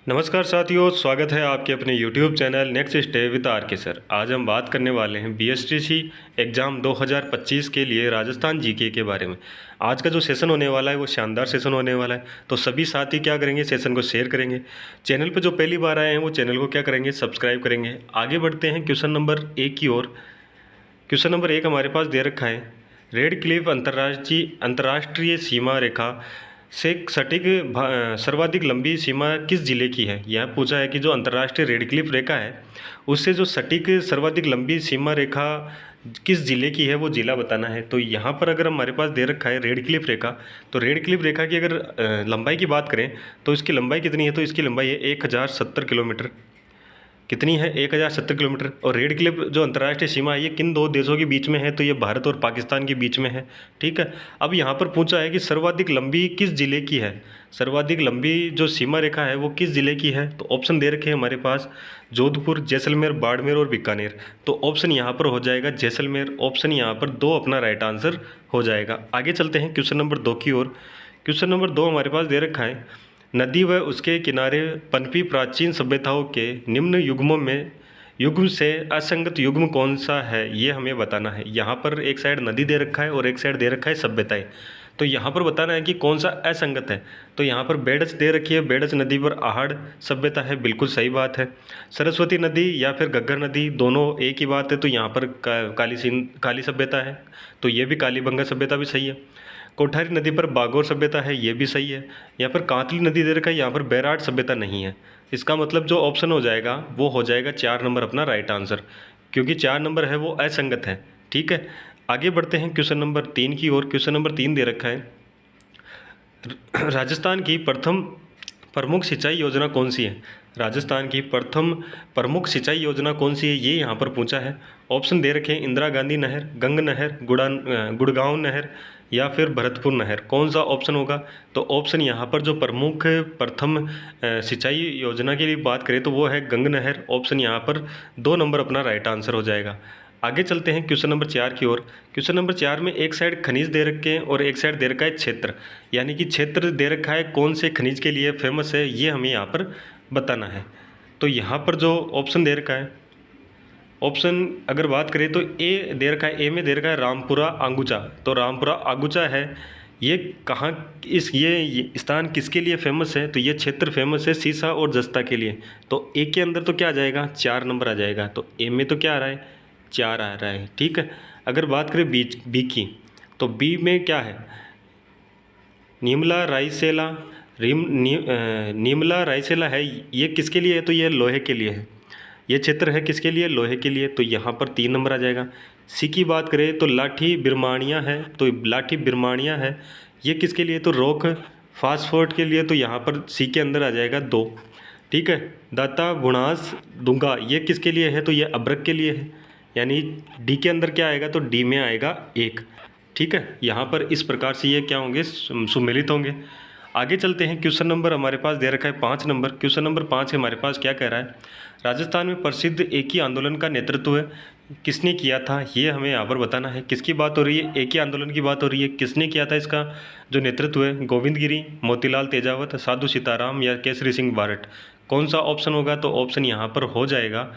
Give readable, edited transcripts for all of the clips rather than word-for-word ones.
नमस्कार साथियों, स्वागत है आपके अपने YouTube channel next step with R K sir. आज हम बात करने वाले हैं बीएसटीसी एग्ज़ाम 2025 के लिए राजस्थान जीके के बारे में। आज का जो सेशन होने वाला है वो शानदार सेशन होने वाला है। तो सभी साथी क्या करेंगे, सेशन को शेयर करेंगे। चैनल पर जो पहली बार आए हैं वो चैनल को क्या करेंगे, सब्सक्राइब करेंगे। आगे बढ़ते हैं क्वेश्चन नंबर 1 की ओर। क्वेश्चन नंबर 1 हमारे पास दे रखा है, रेड क्लिफ अंतर्राष्ट्रीय सीमा रेखा से सटीक सर्वाधिक लंबी सीमा किस जिले की है। यह पूछा है कि जो अंतर्राष्ट्रीय रेड क्लिफ रेखा है उससे जो सटीक सर्वाधिक लंबी सीमा रेखा किस जिले की है वो जिला बताना है। तो यहाँ पर अगर हमारे पास दे रखा है रेड क्लिफ रेखा, तो रेड क्लिफ रेखा की अगर लंबाई की बात करें तो इसकी लंबाई कितनी है, तो इसकी लंबाई है 1070 किलोमीटर। कितनी है, 1070 किलोमीटर। और रेड क्लिफ जो अंतर्राष्ट्रीय सीमा है ये किन दो देशों के बीच में है, तो ये भारत और पाकिस्तान के बीच में है। ठीक है, अब यहाँ पर पूछा है कि सर्वाधिक लंबी किस जिले की है। सर्वाधिक लंबी जो सीमा रेखा है वो किस जिले की है, तो ऑप्शन दे रखे हैं हमारे पास जोधपुर, जैसलमेर, बाड़मेर और बीकानेर। तो ऑप्शन यहाँ पर हो जाएगा जैसलमेर। ऑप्शन यहाँ पर 2 अपना राइट आंसर हो जाएगा। आगे चलते हैं क्वेश्चन नंबर 2 की ओर। क्वेश्चन नंबर 2 हमारे पास दे रखा है, नदी व उसके किनारे पनपी प्राचीन सभ्यताओं के निम्न युग्मों में युग्म से असंगत युग्म कौन सा है, ये हमें बताना है। यहाँ पर एक साइड नदी दे रखा है और एक साइड दे रखा है सभ्यताएं। तो यहाँ पर बताना है कि कौन सा असंगत है। तो यहाँ पर बेडच दे रखी है, बेडच नदी पर आहड़ सभ्यता है, बिल्कुल सही बात है। सरस्वती नदी या फिर घग्गर नदी दोनों एक ही बात है, तो यहाँ पर काली सभ्यता है, तो ये भी कालीबंगा सभ्यता भी सही है। कोठारी नदी पर बागोर सभ्यता है, ये भी सही है। यहाँ पर कांतली नदी दे रखा है, यहाँ पर बैराट सभ्यता नहीं है। इसका मतलब जो ऑप्शन हो जाएगा वो हो जाएगा 4 नंबर अपना राइट आंसर, क्योंकि 4 नंबर है वो असंगत है। ठीक है, आगे बढ़ते हैं क्वेश्चन नंबर 3 की ओर। क्वेश्चन नंबर 3 दे रखा है, राजस्थान की प्रथम प्रमुख सिंचाई योजना कौन सी है। राजस्थान की प्रथम प्रमुख सिंचाई योजना कौन सी है, ये यहाँ पर पूछा है। ऑप्शन दे रखे हैं इंदिरा गांधी नहर, गंग नहर, गुड़गांव नहर या फिर भरतपुर नहर। कौन सा ऑप्शन होगा, तो ऑप्शन यहाँ पर जो प्रमुख प्रथम सिंचाई योजना की बात करें तो वो है गंग नहर। ऑप्शन यहाँ पर 2 नंबर अपना राइट आंसर हो जाएगा। आगे चलते हैं क्वेश्चन नंबर 4 की ओर। क्वेश्चन नंबर 4 में एक साइड खनिज दे रखे हैं और एक साइड दे रखा है क्षेत्र, यानी कि क्षेत्र दे रखा है कौन से खनिज के लिए फेमस है, ये हमें यहाँ पर बताना है। तो यहाँ पर जो ऑप्शन दे रखा है, ऑप्शन अगर बात करें तो ए दे रखा है, ए में दे रखा है रामपुरा आगुचा। तो रामपुरा आगुचा है, ये कहाँ ये स्थान किसके लिए फेमस है, तो ये क्षेत्र फेमस है सीसा और जस्ता के लिए। तो ए के अंदर तो क्या आ जाएगा, 4 नंबर आ जाएगा। तो ए में तो क्या आ रहा है, 4 आ रहा है। ठीक है, अगर बात करें बी की, तो बी में क्या है, नीमला रायसेला। नीमला रायसेला है, ये किसके लिए है, तो ये लोहे के लिए है। ये क्षेत्र है किसके लिए, लोहे के लिए। तो यहाँ पर 3 नंबर आ जाएगा। सी की बात करें तो लाठी बिरमानिया है, तो लाठी बिरमानिया है, ये किसके लिए, तो रॉक फास्फोर्ट के लिए। तो यहाँ पर सी के अंदर आ जाएगा 2। ठीक है, दाता गुणास दूंगा, ये किसके लिए है, तो ये अब्रक के लिए है, यानी डी के अंदर क्या आएगा, तो डी में आएगा 1। ठीक है, यहाँ पर इस प्रकार से ये क्या होंगे, सुमेलित होंगे। आगे चलते हैं, क्वेश्चन नंबर हमारे पास दे रखा है 5 नंबर। क्वेश्चन नंबर 5 हमारे पास क्या कह रहा है, राजस्थान में प्रसिद्ध एक ही आंदोलन का नेतृत्व किसने किया था, ये हमें यहाँ पर बताना है। किसकी बात हो रही है, एक ही आंदोलन की बात हो रही है, किसने किया था इसका जो नेतृत्व है, गोविंद गिरी, मोतीलाल तेजावत, साधु सीताराम या केसरी सिंह बारट। कौन सा ऑप्शन होगा, तो ऑप्शन यहाँ पर हो जाएगा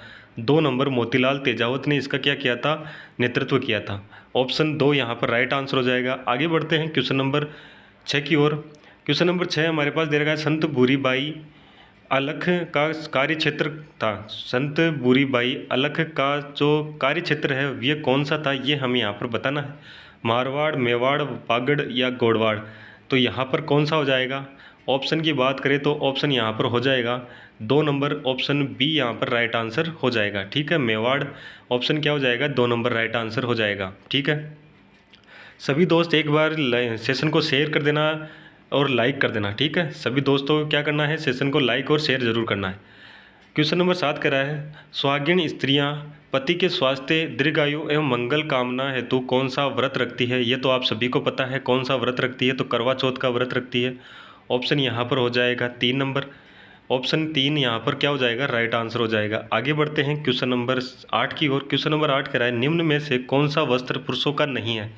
2 नंबर, मोतीलाल तेजावत ने इसका क्या किया था, नेतृत्व किया था। ऑप्शन 2 यहाँ पर राइट आंसर हो जाएगा। आगे बढ़ते हैं क्वेश्चन नंबर 6 की ओर। क्वेश्चन नंबर 6 हमारे पास दे रखा है, संत भूरीबाई अलख का कार्य क्षेत्र था। संत भूरीबाई अलख का जो कार्य क्षेत्र है ये कौन सा था, ये हमें यहाँ पर बताना है। मारवाड़, मेवाड़, पागड़ या गोड़वाड़। तो यहाँ पर कौन सा हो जाएगा, ऑप्शन की बात करें तो ऑप्शन यहाँ पर हो जाएगा 2 नंबर, ऑप्शन बी यहाँ पर राइट आंसर हो जाएगा। ठीक है, मेवाड़ ऑप्शन क्या हो जाएगा, 2 नंबर राइट आंसर हो जाएगा। ठीक है, सभी दोस्त एक बार सेशन को शेयर कर देना और लाइक कर देना। ठीक है, सभी दोस्तों को क्या करना है, सेशन को लाइक और शेयर जरूर करना है। क्वेश्चन नंबर 7 कह रहा है, सुहागिन स्त्रियां पति के स्वास्थ्य, दीर्घायु एवं मंगल कामना हेतु कौन सा व्रत रखती है। ये तो आप सभी को पता है कौन सा व्रत रखती है, तो करवा चौथ का व्रत रखती है। ऑप्शन यहाँ पर हो जाएगा 3 नंबर। ऑप्शन 3 यहाँ पर क्या हो जाएगा, राइट आंसर हो जाएगा। आगे बढ़ते हैं क्वेश्चन नंबर 8 की ओर। क्वेश्चन नंबर 8 कह रहा है, निम्न में से कौन सा वस्त्र पुरुषों का नहीं है।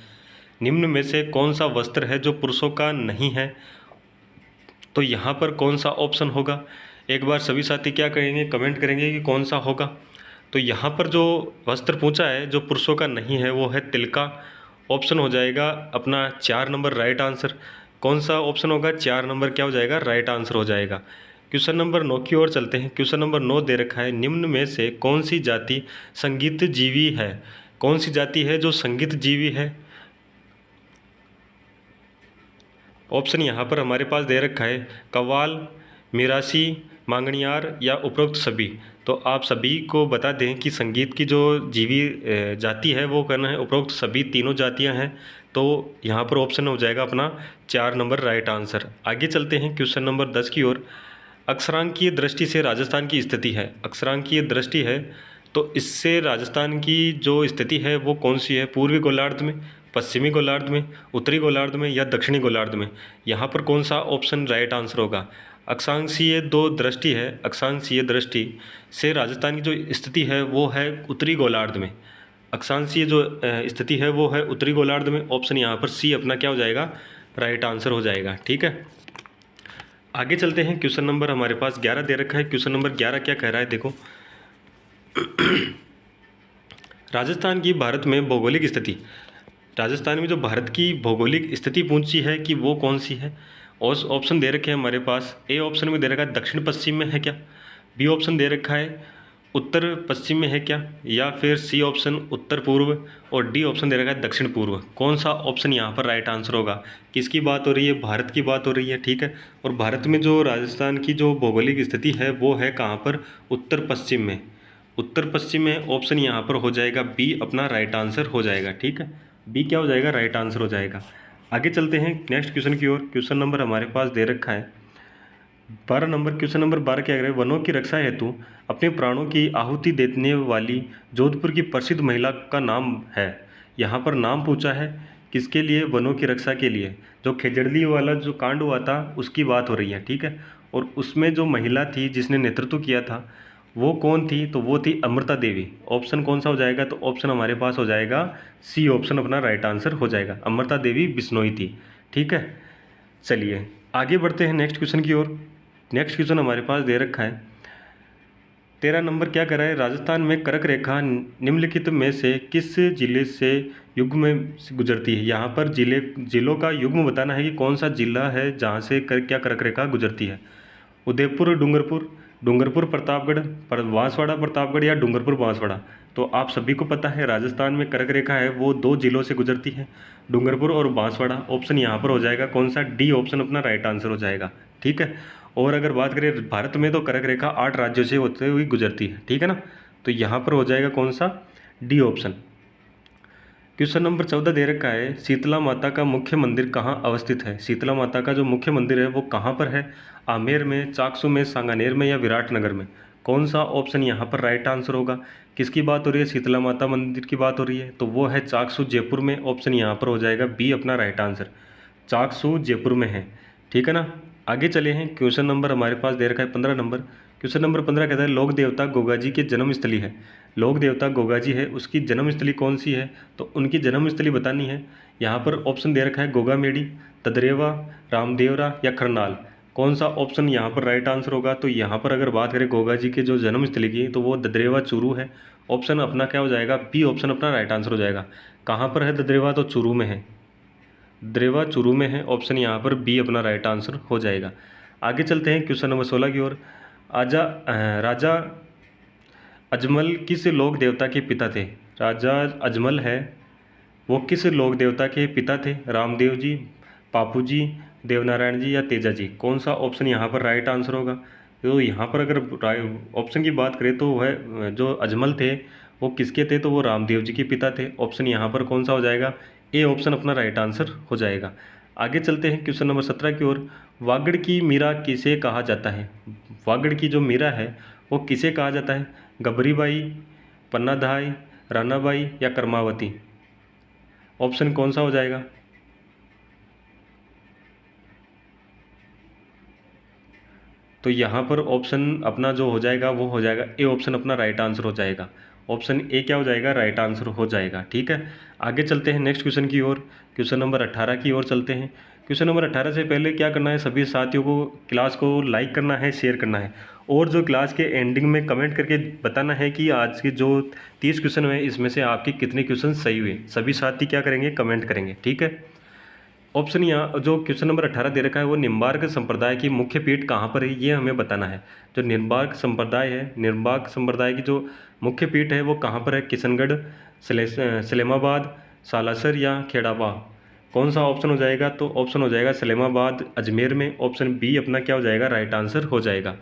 निम्न में से कौन सा वस्त्र है जो पुरुषों का नहीं है, तो यहाँ पर कौन सा ऑप्शन होगा, एक बार सभी साथी क्या करेंगे, कमेंट करेंगे कि कौन सा होगा। तो यहाँ पर जो वस्त्र पूछा है जो पुरुषों का नहीं है वो है तिलका। ऑप्शन हो जाएगा अपना 4 नंबर राइट आंसर। कौन सा ऑप्शन होगा, 4 नंबर क्या हो जाएगा, राइट आंसर हो जाएगा। क्वेश्चन नंबर 9 की ओर चलते हैं। क्वेश्चन नंबर 9 दे रखा है, निम्न में से कौन सी जाति संगीत जीवी है। कौन सी जाति है जो संगीत जीवी है। ऑप्शन यहाँ पर हमारे पास दे रखा है, कव्वाल, मिरासी, मांगणियार या उपरोक्त सभी। तो आप सभी को बता दें कि संगीत की जो जीवी जाति है वो करना है उपरोक्त सभी तीनों जातियां हैं। तो यहाँ पर ऑप्शन हो जाएगा अपना 4 नंबर राइट आंसर। आगे चलते हैं क्वेश्चन नंबर 10 की ओर। अक्षरांकीय दृष्टि से राजस्थान की स्थिति है। अक्षरांकीय दृष्टि है तो इससे राजस्थान की जो स्थिति है वो कौन सी है, पूर्वी गोलार्ध में, पश्चिमी गोलार्ध में, उत्तरी गोलार्ध में या दक्षिणी गोलार्ध में। यहाँ पर कौन सा ऑप्शन राइट आंसर होगा। अक्षांशीय दो दृष्टि है, अक्षांशीय दृष्टि से राजस्थान की जो स्थिति है वो है उत्तरी गोलार्ध में। अक्षांशीय जो स्थिति है वो है उत्तरी गोलार्ध में। ऑप्शन यहाँ पर सी अपना क्या हो जाएगा, राइट आंसर हो जाएगा। ठीक है, आगे चलते हैं। क्वेश्चन नंबर हमारे पास 11 दे रखा है। क्वेश्चन नंबर 11 क्या कह रहा है, देखो राजस्थान की भारत में भौगोलिक स्थिति। राजस्थान में जो भारत की भौगोलिक स्थिति पूछी है कि वो कौन सी है। और ऑप्शन दे रखे हैं हमारे पास। ए ऑप्शन में दे रखा है दक्षिण पश्चिम में है क्या, बी ऑप्शन दे रखा है उत्तर पश्चिम में है क्या, या फिर सी ऑप्शन उत्तर पूर्व, और डी ऑप्शन दे रखा है दक्षिण पूर्व। कौन सा ऑप्शन यहाँ पर राइट आंसर होगा। किसकी बात हो रही है, भारत की बात हो रही है। ठीक है, और भारत में जो राजस्थान की जो भौगोलिक स्थिति है वो है कहाँ पर, उत्तर पश्चिम में। उत्तर पश्चिम में ऑप्शन यहाँ पर हो जाएगा बी अपना राइट आंसर हो जाएगा। ठीक है, बी क्या हो जाएगा, राइट आंसर हो जाएगा। आगे चलते हैं नेक्स्ट क्वेश्चन की ओर। क्वेश्चन नंबर हमारे पास दे रखा है 12 नंबर। क्वेश्चन नंबर 12 क्या कह रहे हैं, वनों की रक्षा हेतु अपने प्राणों की आहुति देने वाली जोधपुर की प्रसिद्ध महिला का नाम है। यहाँ पर नाम पूछा है किसके लिए, वनों की रक्षा के लिए। जो खेजड़ली वाला जो कांड हुआ था उसकी बात हो रही है। ठीक है, और उसमें जो महिला थी जिसने नेतृत्व किया था वो कौन थी, तो वो थी अमृता देवी। ऑप्शन कौन सा हो जाएगा, तो ऑप्शन हमारे पास हो जाएगा सी ऑप्शन अपना राइट आंसर हो जाएगा। अमृता देवी बिश्नोई थी। ठीक है, चलिए आगे बढ़ते हैं नेक्स्ट क्वेश्चन की ओर। नेक्स्ट क्वेश्चन हमारे पास दे रखा है 13 नंबर क्या कह रहा है, राजस्थान में कर्क रेखा निम्नलिखित में से किस जिले से युग्म में से गुजरती है। यहाँ पर जिलों का युग्म बताना है कि कौन सा जिला है जहाँ से क्या कर्क रेखा गुजरती है। उदयपुर, डूंगरपुर प्रतापगढ़, बांसवाड़ा प्रतापगढ़ या डूंगरपुर बांसवाड़ा। तो आप सभी को पता है राजस्थान में कर्क रेखा है वो 2 जिलों से गुजरती है, डूंगरपुर और बांसवाड़ा। ऑप्शन यहाँ पर हो जाएगा कौन सा, डी ऑप्शन अपना राइट आंसर हो जाएगा। ठीक है, और अगर बात करें भारत में तो कर्क रेखा 8 राज्यों से होते हुए गुजरती है। ठीक है ना, तो यहाँ पर हो जाएगा कौन सा, डी ऑप्शन। क्वेश्चन नंबर 14 दे रखा है, शीतला माता का मुख्य मंदिर कहाँ अवस्थित है। शीतला माता का जो मुख्य मंदिर है वो कहाँ पर है, आमेर में, चाकसू में, सांगानेर में या विराटनगर में। कौन सा ऑप्शन यहाँ पर राइट आंसर होगा। किसकी बात हो रही है, शीतला माता मंदिर की बात हो रही है, तो वो है चाकसू जयपुर में। ऑप्शन यहाँ पर हो जाएगा बी अपना राइट आंसर, चाकसू जयपुर में है। ठीक है ना, आगे चले हैं। क्वेश्चन नंबर हमारे पास दे रखा है 15 नंबर। क्वेश्चन नंबर 15 कहता है, लोक देवता गोगा जी के जन्मस्थली है। लोक देवता गोगा जी है उसकी जन्मस्थली कौन सी है, तो उनकी जन्मस्थली बतानी है। यहाँ पर ऑप्शन दे रखा है गोगा मेडी, तदरेवा, रामदेवरा या करनाल। कौन सा ऑप्शन यहाँ पर राइट आंसर होगा, तो यहाँ पर अगर बात करें गोगा जी के जो जन्मस्थली की तो वो ददरेवा चूरू है। ऑप्शन अपना क्या हो जाएगा, बी ऑप्शन अपना राइट आंसर हो जाएगा। कहाँ पर है ददरेवा, तो चूरू में है, द्रेवा चूरू में है। ऑप्शन यहाँ पर बी अपना राइट आंसर हो जाएगा। आगे चलते हैं क्वेश्चन नंबर 16 की ओर। राजा अजमल किस लोक देवता के पिता थे। राजा अजमल है वो किस लोक देवता के पिता थे, रामदेव जी, पापू जी, देवनारायण जी या तेजा जी। कौन सा ऑप्शन यहाँ पर राइट आंसर होगा। तो यहाँ पर अगर ऑप्शन की बात करें तो वह जो अजमल थे वो किसके थे, तो वो रामदेव जी के पिता थे। ऑप्शन यहाँ पर कौन सा हो जाएगा, ए ऑप्शन अपना राइट आंसर हो जाएगा। आगे चलते हैं क्वेश्चन नंबर 17 की ओर। वागड़ की मीरा किसे कहा जाता है। वागड़ की जो मीरा है वो किसे कहा जाता है, गबरीबाई, पन्नाधाई, रानाबाई या कर्मावती। ऑप्शन कौन सा हो जाएगा। तो यहाँ पर ऑप्शन अपना जो हो जाएगा वो हो जाएगा ए ऑप्शन अपना राइट आंसर हो जाएगा। ऑप्शन ए क्या हो जाएगा, राइट आंसर हो जाएगा। ठीक है, आगे चलते हैं नेक्स्ट क्वेश्चन की ओर। क्वेश्चन नंबर 18 की ओर चलते हैं। क्वेश्चन नंबर 18 से पहले क्या करना है, सभी साथियों को क्लास को लाइक करना है, शेयर करना है, और जो क्लास के एंडिंग में कमेंट करके बताना है कि आज के जो 30 क्वेश्चन हुए इसमें से आपके कितने क्वेश्चन सही हुए। सभी साथी क्या करेंगे, कमेंट करेंगे, ठीक है। ऑप्शन यहाँ जो क्वेश्चन नंबर 18 दे रखा है वो निम्बार्क संप्रदाय की मुख्य पीठ कहाँ पर है, ये हमें बताना है। जो निम्बार्क संप्रदाय है, निम्बार्क संप्रदाय की जो मुख्य पीठ है वो कहाँ पर है, किशनगढ़, सलेमाबाद, सालासर या खेड़ाबा। कौन सा ऑप्शन हो जाएगा, तो ऑप्शन हो जाएगा सलेमाबाद अजमेर में। ऑप्शन बी अपना क्या हो जाएगा, राइट आंसर हो जाएगा।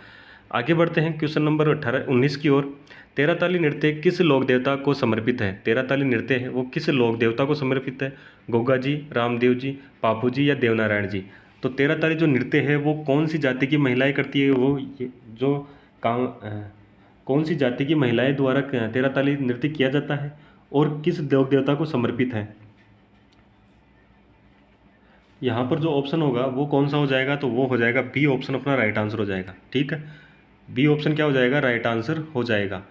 आगे बढ़ते हैं क्वेश्चन नंबर 19 की ओर। तेरह ताली नृत्य किस लोक देवता को समर्पित है, तेरह ताली नृत्य है वो किस लोक देवता को समर्पित है, गोगा जी, रामदेव जी, पापू जी या देवनारायण जी। तो तेरह ताली जो नृत्य है वो कौन सी जाति की महिलाएं करती है, वो ये जो काम कौन सी जाति की महिलाएं द्वारा तेरह ताली नृत्य किया जाता है और किस लोक देवता को समर्पित है। यहाँ पर जो ऑप्शन होगा वो कौन सा हो जाएगा, तो वो हो जाएगा बी ऑप्शन अपना राइट आंसर हो जाएगा, ठीक है। बी ऑप्शन क्या हो जाएगा, राइट आंसर हो जाएगा।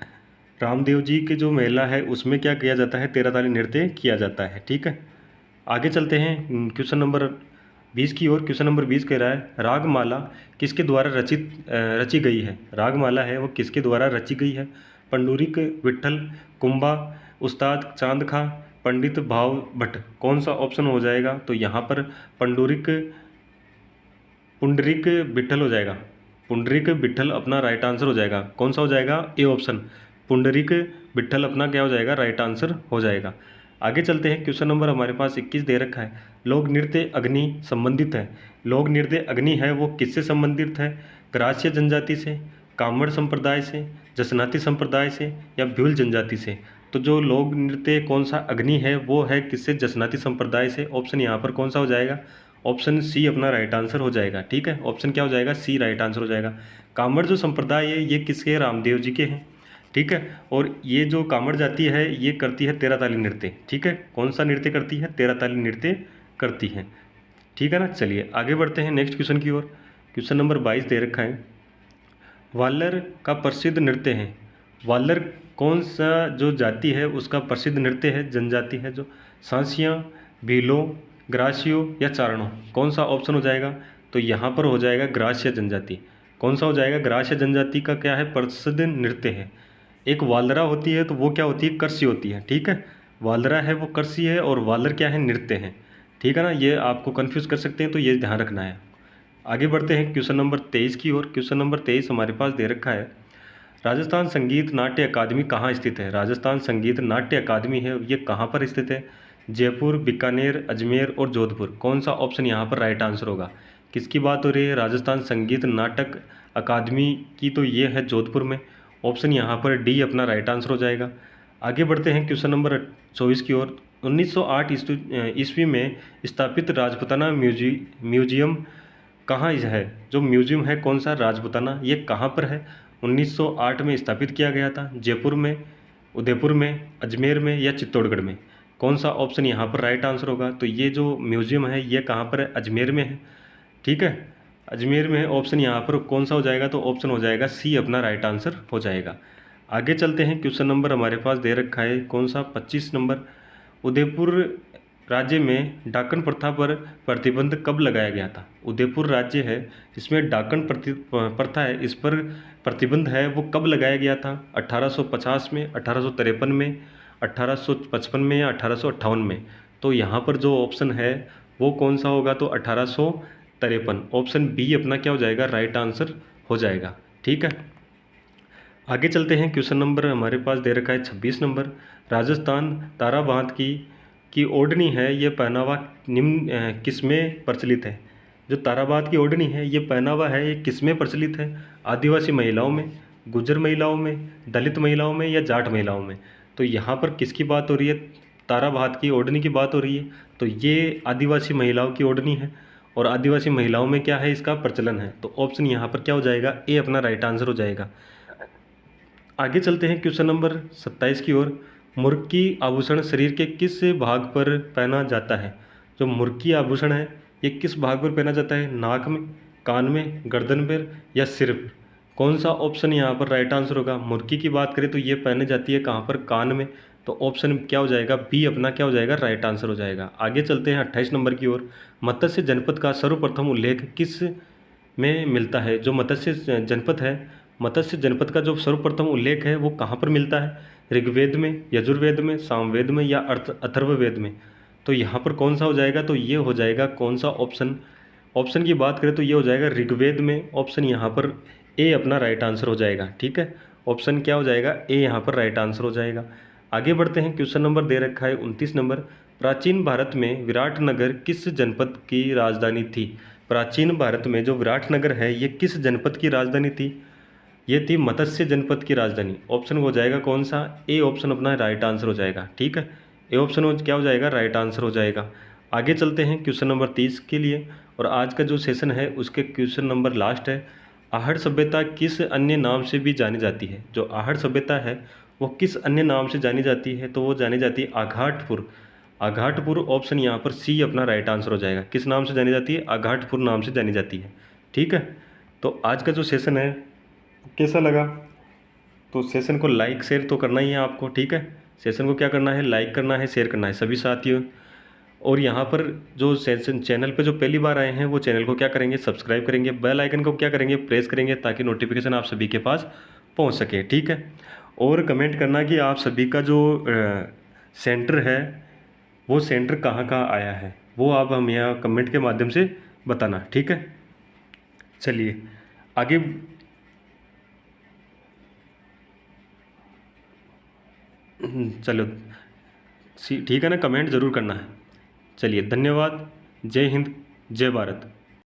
रामदेव जी के जो मेला है उसमें क्या किया जाता है, तेरह ताली नृत्य किया जाता है, ठीक है। आगे चलते हैं क्वेश्चन नंबर 20 की ओर। क्वेश्चन नंबर 20 कह रहा है रागमाला किसके द्वारा रची गई है, रागमाला है वो किसके द्वारा रची गई है, पंडुरिक, विट्ठल, कुंबा, उस्ताद चांद खां, पंडित भाव भट्ट। कौन सा ऑप्शन हो जाएगा, तो यहाँ पर पंडुरिक पुंडरिक विट्ठल हो जाएगा। पुंडरिक विट्ठल अपना राइट आंसर हो जाएगा। कौन सा हो जाएगा, ए ऑप्शन पुंडरिक विट्ठल अपना क्या हो जाएगा, राइट आंसर हो जाएगा। आगे चलते हैं क्वेश्चन नंबर हमारे पास 21 दे रखा है लोक नृत्य अग्नि संबंधित है। लोक नृत्य अग्नि है वो किससे संबंधित है, ग्रास्य जनजाति से, कामड़ संप्रदाय से, जसनाती संप्रदाय से या भील जनजाति से। तो जो लोक नृत्य कौन सा अग्नि है वो है किससे, जसनाती संप्रदाय से। ऑप्शन यहाँ पर कौन सा हो जाएगा, ऑप्शन सी अपना राइट आंसर हो जाएगा, ठीक है। ऑप्शन क्या हो जाएगा, सी राइट आंसर हो जाएगा। कामड़ जो संप्रदाय है ये किसके, रामदेव जी के हैं, ठीक है। और ये जो कामड़ जाति है ये करती है तेरह ताली नृत्य, ठीक है। कौन सा नृत्य करती है, तेरह ताली नृत्य करती है, ठीक है ना। चलिए आगे बढ़ते हैं नेक्स्ट क्वेश्चन की ओर। क्वेश्चन नंबर 22 दे रखा है वालर का प्रसिद्ध नृत्य है। वालर कौन सा जो जाति है उसका प्रसिद्ध नृत्य है, जनजाति है जो, सांसिया, भीलो, ग्रासियो या चारणों। कौन सा ऑप्शन हो जाएगा, तो यहाँ पर हो जाएगा ग्रास्य जनजाति। कौन सा हो जाएगा, ग्रास्य जनजाति का क्या है, प्रसिद्ध नृत्य है। एक वालरा होती है तो वो क्या होती है, कर्सी होती है, ठीक है। वालरा है वो कर्सी है और वालर क्या है, नृत्य है, ठीक है ना। ये आपको कन्फ्यूज़ कर सकते हैं तो ये ध्यान रखना है। आगे बढ़ते हैं क्वेश्चन नंबर 23 की ओर। क्वेश्चन नंबर 23 हमारे पास दे रखा है राजस्थान संगीत नाट्य अकादमी कहाँ स्थित है। राजस्थान संगीत नाट्य अकादमी है ये कहाँ पर स्थित है, जयपुर, बीकानेर, अजमेर और जोधपुर। कौन सा ऑप्शन यहाँ पर राइट आंसर होगा। किसकी बात हो रही है, राजस्थान संगीत नाटक अकादमी की, तो ये है जोधपुर में। ऑप्शन यहाँ पर डी अपना राइट आंसर हो जाएगा। आगे बढ़ते हैं क्वेश्चन नंबर 24 की ओर। 1908 ईस्वी में स्थापित राजपुताना म्यूजियम कहाँ है, जो म्यूजियम है कौन सा, राजपुताना, ये कहाँ पर है। 1908 में स्थापित किया गया था, जयपुर में, उदयपुर में, अजमेर में या चित्तौड़गढ़ में। कौन सा ऑप्शन यहाँ पर राइट आंसर होगा, तो ये जो म्यूजियम है ये कहाँ पर है, अजमेर में है, ठीक है। अजमेर में है। ऑप्शन यहाँ पर कौन सा हो जाएगा, तो ऑप्शन हो जाएगा सी अपना राइट आंसर हो जाएगा। आगे चलते हैं क्वेश्चन नंबर हमारे पास दे रखा है कौन सा, 25 नंबर। उदयपुर राज्य में डाकन प्रथा पर प्रतिबंध कब लगाया गया था। उदयपुर राज्य है इसमें डाकन प्रथा है इस पर प्रतिबंध है वो कब लगाया गया था, 1850 में, 1853 में, 1855 में या 1858 में। तो यहाँ पर जो ऑप्शन है वो कौन सा होगा, तो 1853। ऑप्शन बी अपना क्या हो जाएगा, राइट आंसर हो जाएगा, ठीक है। आगे चलते हैं क्वेश्चन नंबर हमारे पास दे रखा है 26 नंबर। राजस्थान ताराबांध की ओढ़नी है ये पहनावा निम्न किस में प्रचलित है। जो ताराबांध की ओढ़नी है ये पहनावा है ये किस में प्रचलित है, आदिवासी महिलाओं में, गुज्जर महिलाओं में, दलित महिलाओं में या जाट महिलाओं में। तो यहाँ पर किसकी बात हो रही है, ताराबांध की ओढ़नी की बात हो रही है। तो ये आदिवासी महिलाओं की ओढ़नी है और आदिवासी महिलाओं में क्या है, इसका प्रचलन है। तो ऑप्शन यहाँ पर क्या हो जाएगा, ए अपना राइट आंसर हो जाएगा। आगे चलते हैं क्वेश्चन नंबर 27 की ओर। मुर्की आभूषण शरीर के किस भाग पर पहना जाता है। जो मुर्की आभूषण है ये किस भाग पर पहना जाता है, नाक में, कान में, गर्दन पर या सिर पर। कौन सा ऑप्शन यहाँ पर राइट आंसर होगा। मुर्की की बात करें तो ये पहने जाती है कहाँ पर, कान में। तो ऑप्शन क्या हो जाएगा, बी अपना क्या हो जाएगा, राइट आंसर हो जाएगा। आगे चलते हैं 28 नंबर की ओर। मत्स्य जनपद का सर्वप्रथम उल्लेख किस में मिलता है। जो मत्स्य जनपद है मत्स्य जनपद का जो सर्वप्रथम उल्लेख है वो कहाँ पर मिलता है? ऋग्वेद में, यजुर्वेद में, सामवेद में या अथर्ववेद में? तो यहाँ पर कौन सा हो जाएगा? तो ये हो जाएगा कौन सा ऑप्शन? ऑप्शन की बात करें तो ये हो जाएगा ऋग्वेद में। ऑप्शन यहाँ पर ए अपना राइट आंसर हो जाएगा। ठीक है, ऑप्शन क्या हो जाएगा? ए यहाँ पर राइट आंसर हो जाएगा। आगे बढ़ते हैं, क्वेश्चन नंबर दे रखा है 29 नंबर। प्राचीन भारत में विराटनगर किस जनपद की राजधानी थी? प्राचीन भारत में जो विराटनगर है ये किस जनपद की राजधानी थी? ये थी मत्स्य जनपद की राजधानी। ऑप्शन हो जाएगा कौन सा? ए ऑप्शन अपना राइट आंसर हो जाएगा। ठीक है, ए ऑप्शन क्या हो जाएगा? राइट आंसर हो जाएगा। आगे चलते हैं क्वेश्चन नंबर 30 के लिए, और आज का जो सेशन है उसके क्वेश्चन नंबर लास्ट है। आहड़ सभ्यता किस अन्य नाम से भी जानी जाती है? जो आहड़ सभ्यता है वो किस अन्य नाम से जानी जाती है? तो वो जानी जाती है आघाटपुर। आघाटपुर ऑप्शन यहाँ पर सी अपना राइट आंसर हो जाएगा। किस नाम से जानी जाती है? आघाटपुर नाम से जानी जाती है। ठीक है, तो आज का जो सेशन है कैसा लगा? तो सेशन को लाइक शेयर तो करना ही है आपको। ठीक है, सेशन को क्या करना है? लाइक करना है, शेयर करना है सभी साथियों। और यहाँ पर जो सेशन चैनल पे जो पहली बार आए हैं वो चैनल को क्या करेंगे? सब्सक्राइब करेंगे, बेल आइकन को क्या करेंगे? प्रेस करेंगे, ताकि नोटिफिकेशन आप सभी के पास पहुँच सके। ठीक है, और कमेंट करना कि आप सभी का जो सेंटर है वो सेंटर कहाँ कहाँ आया है, वो आप हम यहाँ कमेंट के माध्यम से बताना। ठीक है, चलिए आगे। चलो ठीक है ना, कमेंट ज़रूर करना है। चलिए धन्यवाद। जय हिंद, जय भारत।